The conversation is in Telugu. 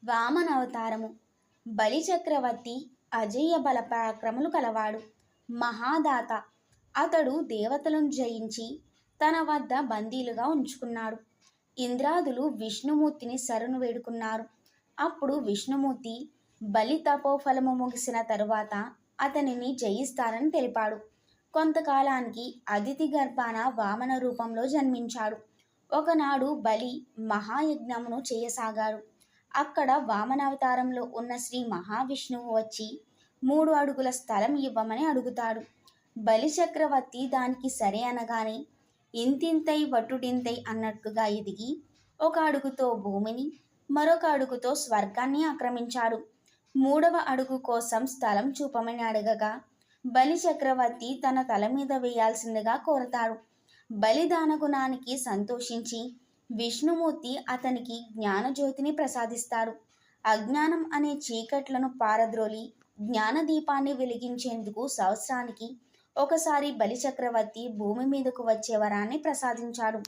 వామన అవతారము. బలి చక్రవర్తి అజేయ బల పరాక్రములు కలవాడు, మహాదాత. అతడు దేవతలను జయించి తన వద్ద బందీలుగా ఉంచుకున్నాడు. ఇంద్రాదులు విష్ణుమూర్తిని శరణు వేడుకున్నారు. అప్పుడు విష్ణుమూర్తి బలి తపోఫలము ముగిసిన తరువాత అతనిని జయిస్తారని తెలిపాడు. కొంతకాలానికి అదితి గర్భాన వామన రూపంలో జన్మించాడు. ఒకనాడు బలి మహాయజ్ఞమును చేయసాగాడు. అక్కడ వామనావతారంలో ఉన్న శ్రీ మహావిష్ణువు వచ్చి 3 అడుగుల స్థలం ఇవ్వమని అడుగుతాడు. బలి చక్రవర్తి దానికి సరే అనగానే ఇంతింతై వటుడింతై అన్నట్టుగా ఎదిగి 1 అడుగుతో భూమిని, మరొక అడుగుతో స్వర్గాన్ని ఆక్రమించాడు. 3వ అడుగు కోసం స్థలం చూపమని అడగగా బలి చక్రవర్తి తన తల మీద వేయాల్సిందిగా కోరతాడు. బలిదాన గుణానికి సంతోషించి విష్ణుమూర్తి అతనికి జ్ఞానజ్యోతిని ప్రసాదిస్తాడు. అజ్ఞానం అనే చీకట్లను పారద్రోలి జ్ఞానదీపాన్ని వెలిగించేందుకు సంవత్సరానికి ఒకసారి బలి చక్రవర్తి భూమి మీదకు వచ్చే వరాన్ని ప్రసాదించాడు.